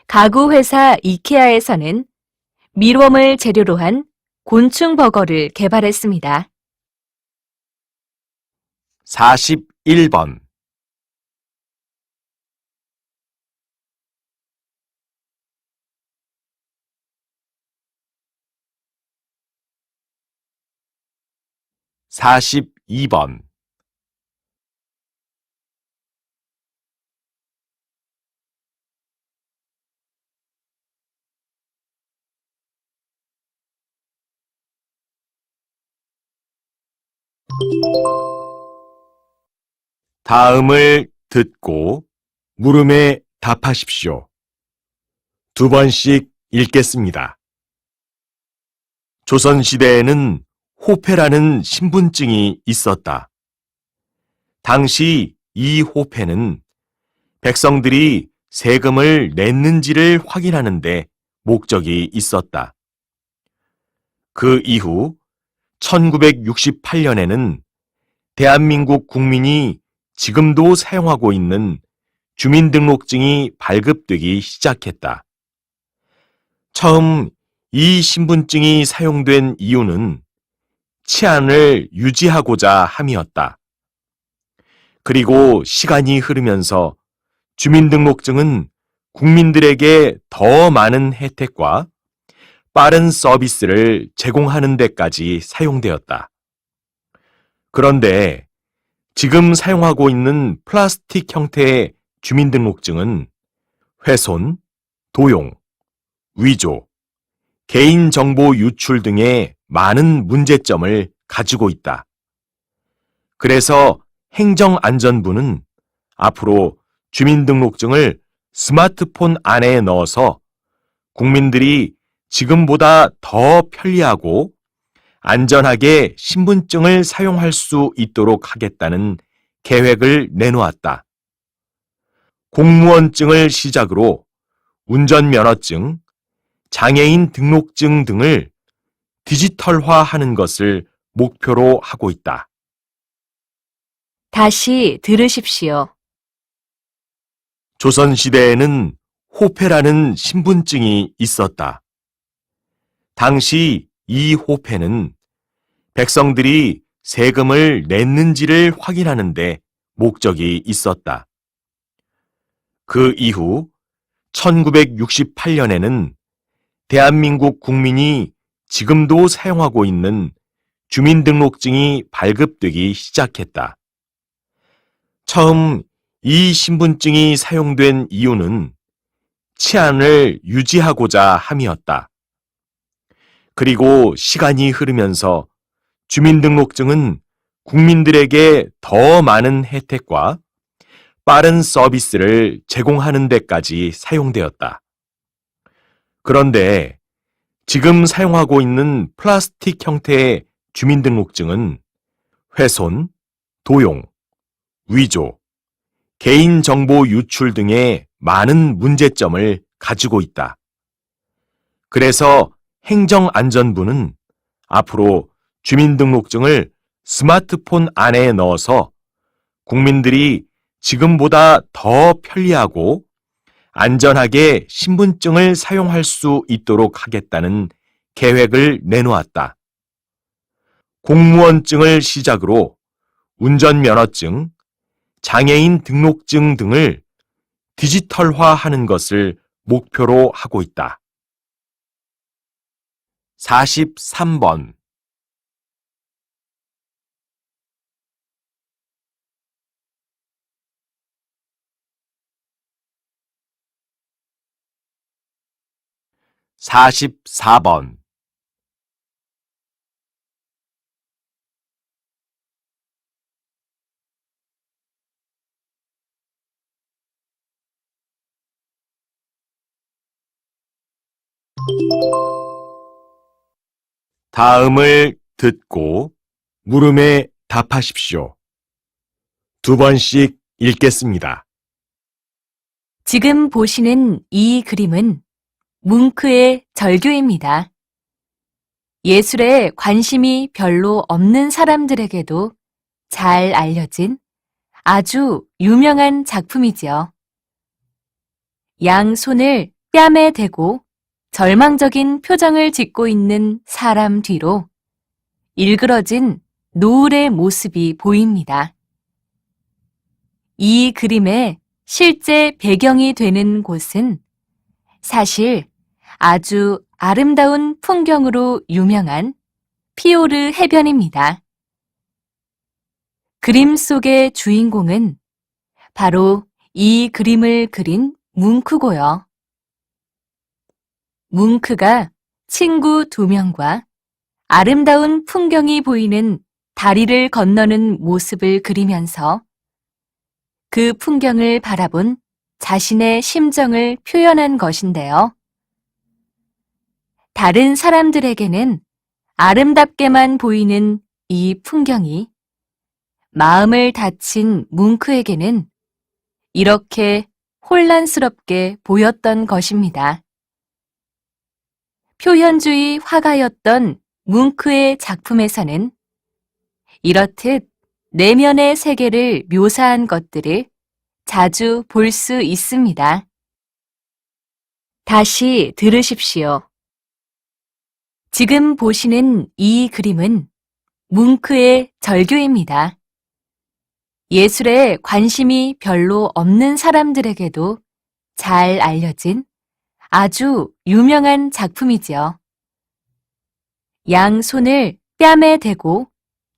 가구 회사 이케아에서는 밀웜을 재료로 한 곤충 버거를 개발했습니다. 41번. (42번) 다음을 듣고 물음에 답하십시오. 두 번씩 읽겠습니다. 조선시대에는 호패라는 신분증이 있었다. 당시 이 호패는 백성들이 세금을 냈는지를 확인하는데 목적이 있었다. 그 이후 1968년에는 대한민국 국민이 지금도 사용하고 있는 주민등록증이 발급되기 시작했다. 처음 이 신분증이 사용된 이유는 치안을 유지하고자 함이었다. 그리고 시간이 흐르면서 주민등록증은 국민들에게 더 많은 혜택과 빠른 서비스를 제공하는 데까지 사용되었다. 그런데 지금 사용하고 있는 플라스틱 형태의 주민등록증은 훼손, 도용, 위조, 개인정보 유출 등의 많은 문제점을 가지고 있다. 그래서 행정안전부는 앞으로 주민등록증을 스마트폰 안에 넣어서 국민들이 지금보다 더 편리하고 안전하게 신분증을 사용할 수 있도록 하겠다는 계획을 내놓았다. 공무원증을 시작으로 운전면허증, 장애인 등록증 등을 디지털화하는 것을 목표로 하고 있다. 다시 들으십시오. 조선시대에는 호패라는 신분증이 있었다. 당시 이 호패는 백성들이 세금을 냈는지를 확인하는데 목적이 있었다. 그 이후 1968년에는 대한민국 국민이 지금도 사용하고 있는 주민등록증이 발급되기 시작했다. 처음 이 신분증이 사용된 이유는 치안을 유지하고자 함이었다. 그리고 시간이 흐르면서 주민등록증은 국민들에게 더 많은 혜택과 빠른 서비스를 제공하는 데까지 사용되었다. 그런데 지금 사용하고 있는 플라스틱 형태의 주민등록증은 훼손, 도용, 위조, 개인정보 유출 등의 많은 문제점을 가지고 있다. 그래서 행정안전부는 앞으로 주민등록증을 스마트폰 안에 넣어서 국민들이 지금보다 더 편리하고 안전하게 신분증을 사용할 수 있도록 하겠다는 계획을 내놓았다. 공무원증을 시작으로 운전면허증, 장애인 등록증 등을 디지털화하는 것을 목표로 하고 있다. 43번 44번 다음을 듣고 물음에 답하십시오. 두 번씩 읽겠습니다. 지금 보시는 이 그림은 뭉크의 절규입니다. 예술에 관심이 별로 없는 사람들에게도 잘 알려진 아주 유명한 작품이지요. 양손을 뺨에 대고 절망적인 표정을 짓고 있는 사람 뒤로 일그러진 노을의 모습이 보입니다. 이 그림의 실제 배경이 되는 곳은 사실 아주 아름다운 풍경으로 유명한 피오르 해변입니다. 그림 속의 주인공은 바로 이 그림을 그린 뭉크고요. 뭉크가 친구 2명과 아름다운 풍경이 보이는 다리를 건너는 모습을 그리면서 그 풍경을 바라본 자신의 심정을 표현한 것인데요. 다른 사람들에게는 아름답게만 보이는 이 풍경이 마음을 다친 뭉크에게는 이렇게 혼란스럽게 보였던 것입니다. 표현주의 화가였던 뭉크의 작품에서는 이렇듯 내면의 세계를 묘사한 것들을 자주 볼 수 있습니다. 다시 들으십시오. 지금 보시는 이 그림은 뭉크의 절규입니다. 예술에 관심이 별로 없는 사람들에게도 잘 알려진 아주 유명한 작품이지요. 양손을 뺨에 대고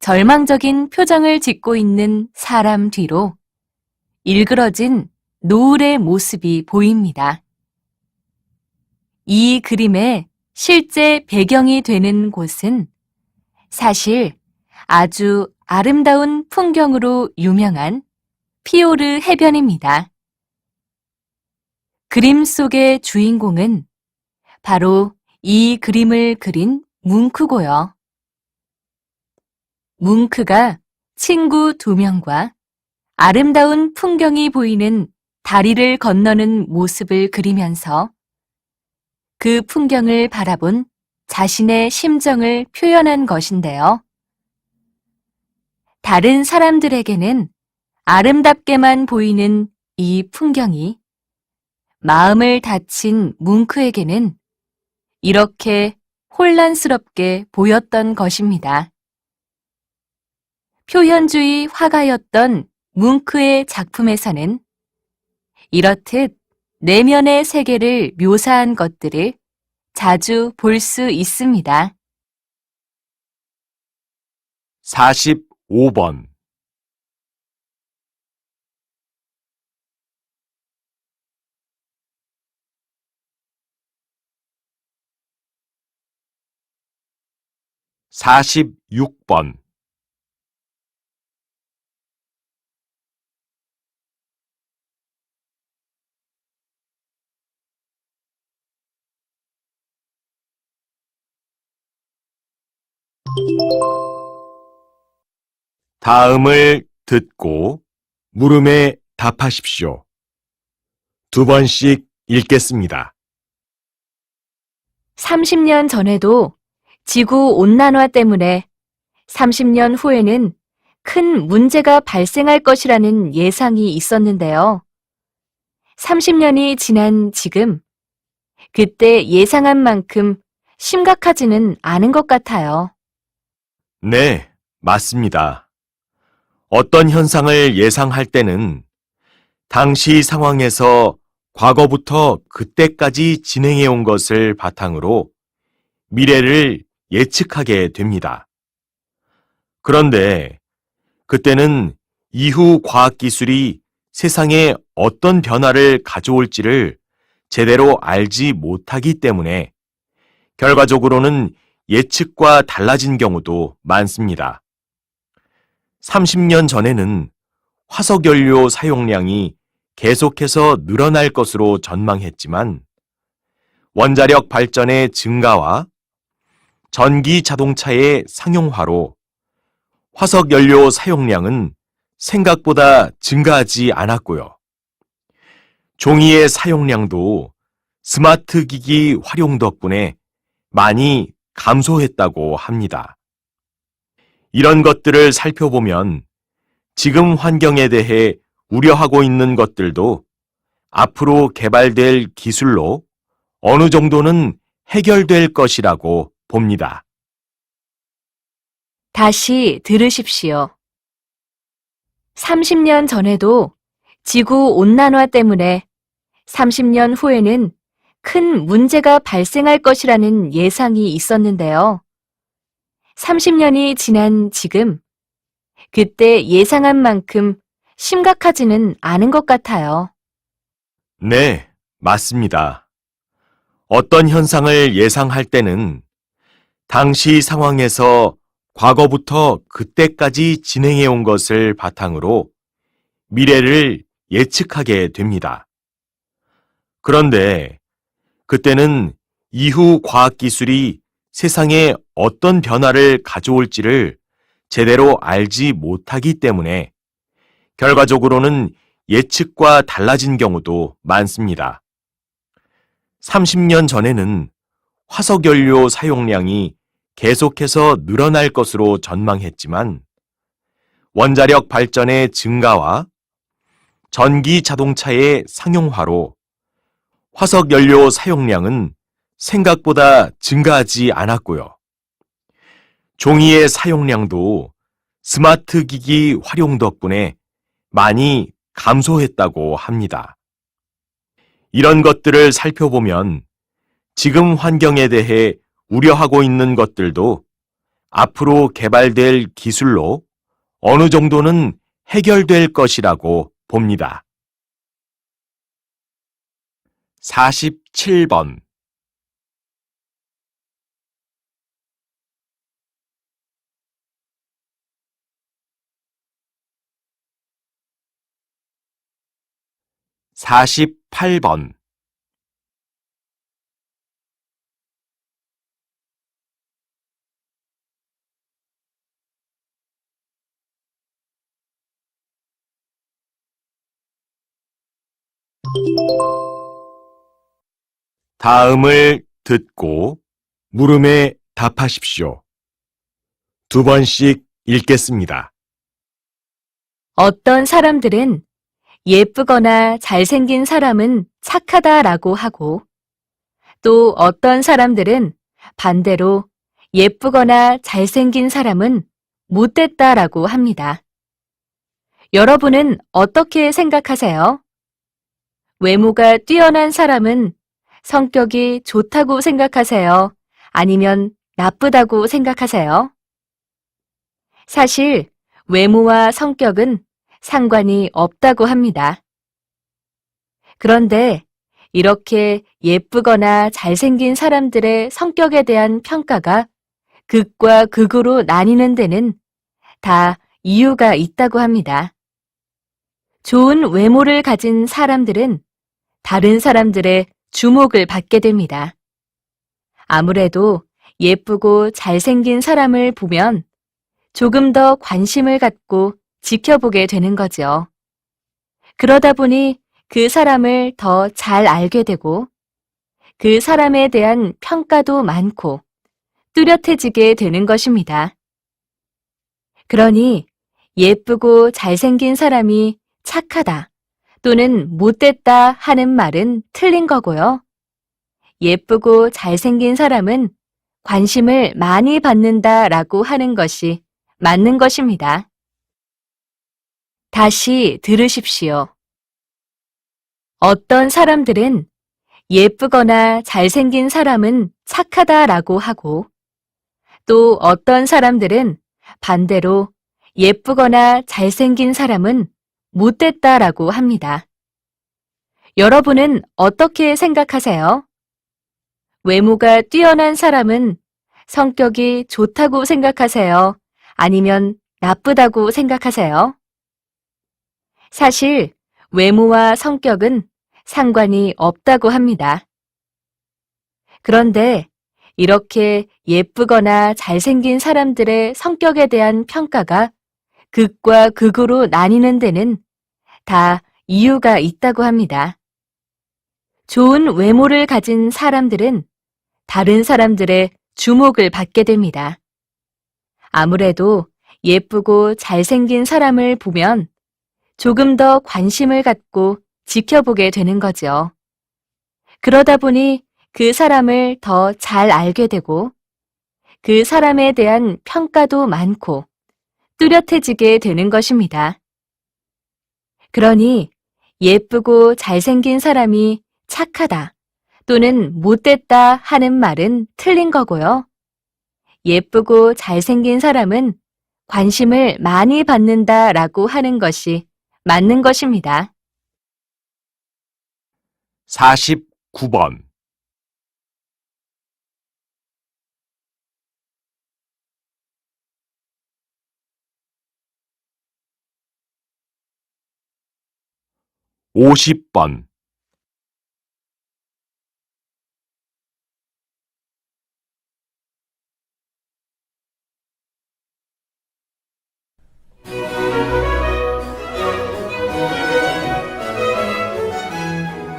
절망적인 표정을 짓고 있는 사람 뒤로 일그러진 노을의 모습이 보입니다. 이 그림의 실제 배경이 되는 곳은 사실 아주 아름다운 풍경으로 유명한 피오르 해변입니다. 그림 속의 주인공은 바로 이 그림을 그린 뭉크고요. 뭉크가 친구 2명과 아름다운 풍경이 보이는 다리를 건너는 모습을 그리면서 그 풍경을 바라본 자신의 심정을 표현한 것인데요. 다른 사람들에게는 아름답게만 보이는 이 풍경이 마음을 다친 뭉크에게는 이렇게 혼란스럽게 보였던 것입니다. 표현주의 화가였던 뭉크의 작품에서는 이렇듯 내면의 세계를 묘사한 것들을 자주 볼 수 있습니다. 45번. 46번. '다음을 듣고 물음에 답하십시오. 2번씩 읽겠습니다. 30년 전에도 지구 온난화 때문에 30년 후에는 큰 문제가 발생할 것이라는 예상이 있었는데요. 30년이 지난 지금, 그때 예상한 만큼 심각하지는 않은 것 같아요. 네, 맞습니다. 어떤 현상을 예상할 때는 당시 상황에서 과거부터 그때까지 진행해 온 것을 바탕으로 미래를 예측하게 됩니다. 그런데 그때는 이후 과학기술이 세상에 어떤 변화를 가져올지를 제대로 알지 못하기 때문에 결과적으로는 예측과 달라진 경우도 많습니다. 30년 전에는 화석연료 사용량이 계속해서 늘어날 것으로 전망했지만 원자력 발전의 증가와 전기 자동차의 상용화로 화석연료 사용량은 생각보다 증가하지 않았고요. 종이의 사용량도 스마트 기기 활용 덕분에 많이 감소했다고 합니다. 이런 것들을 살펴보면 지금 환경에 대해 우려하고 있는 것들도 앞으로 개발될 기술로 어느 정도는 해결될 것이라고 봅니다. 다시 들으십시오. 30년 전에도 지구 온난화 때문에 30년 후에는 큰 문제가 발생할 것이라는 예상이 있었는데요. 30년이 지난 지금, 그때 예상한 만큼 심각하지는 않은 것 같아요. 네, 맞습니다. 어떤 현상을 예상할 때는 당시 상황에서 과거부터 그때까지 진행해 온 것을 바탕으로 미래를 예측하게 됩니다. 그런데 그때는 이후 과학기술이 세상에 어떤 변화를 가져올지를 제대로 알지 못하기 때문에 결과적으로는 예측과 달라진 경우도 많습니다. 30년 전에는 화석연료 사용량이 계속해서 늘어날 것으로 전망했지만 원자력 발전의 증가와 전기 자동차의 상용화로 화석연료 사용량은 생각보다 증가하지 않았고요. 종이의 사용량도 스마트 기기 활용 덕분에 많이 감소했다고 합니다. 이런 것들을 살펴보면 지금 환경에 대해 우려하고 있는 것들도 앞으로 개발될 기술로 어느 정도는 해결될 것이라고 봅니다. 47번 48번 다음을 듣고 물음에 답하십시오. 두 번씩 읽겠습니다. 어떤 사람들은 예쁘거나 잘생긴 사람은 착하다라고 하고, 또 어떤 사람들은 반대로 예쁘거나 잘생긴 사람은 못됐다라고 합니다. 여러분은 어떻게 생각하세요? 외모가 뛰어난 사람은 성격이 좋다고 생각하세요? 아니면 나쁘다고 생각하세요? 사실 외모와 성격은 상관이 없다고 합니다. 그런데 이렇게 예쁘거나 잘생긴 사람들의 성격에 대한 평가가 극과 극으로 나뉘는 데는 다 이유가 있다고 합니다. 좋은 외모를 가진 사람들은 다른 사람들의 주목을 받게 됩니다. 아무래도 예쁘고 잘생긴 사람을 보면 조금 더 관심을 갖고 지켜보게 되는 거죠. 그러다 보니 그 사람을 더 잘 알게 되고 그 사람에 대한 평가도 많고 뚜렷해지게 되는 것입니다. 그러니 예쁘고 잘생긴 사람이 착하다 또는 못됐다 하는 말은 틀린 거고요. 예쁘고 잘생긴 사람은 관심을 많이 받는다라고 하는 것이 맞는 것입니다. 다시 들으십시오. 어떤 사람들은 예쁘거나 잘생긴 사람은 착하다라고 하고, 또 어떤 사람들은 반대로 예쁘거나 잘생긴 사람은 못됐다라고 합니다. 여러분은 어떻게 생각하세요? 외모가 뛰어난 사람은 성격이 좋다고 생각하세요? 아니면 나쁘다고 생각하세요? 사실 외모와 성격은 상관이 없다고 합니다. 그런데 이렇게 예쁘거나 잘생긴 사람들의 성격에 대한 평가가 극과 극으로 나뉘는 데는 다 이유가 있다고 합니다. 좋은 외모를 가진 사람들은 다른 사람들의 주목을 받게 됩니다. 아무래도 예쁘고 잘생긴 사람을 보면 조금 더 관심을 갖고 지켜보게 되는 거죠. 그러다 보니 그 사람을 더 잘 알게 되고 그 사람에 대한 평가도 많고 뚜렷해지게 되는 것입니다. 그러니 예쁘고 잘생긴 사람이 착하다 또는 못됐다 하는 말은 틀린 거고요. 예쁘고 잘생긴 사람은 관심을 많이 받는다라고 하는 것이 맞는 것입니다. 49번 50번.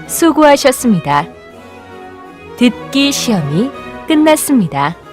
수고하셨습니다. 듣기 시험이 끝났습니다.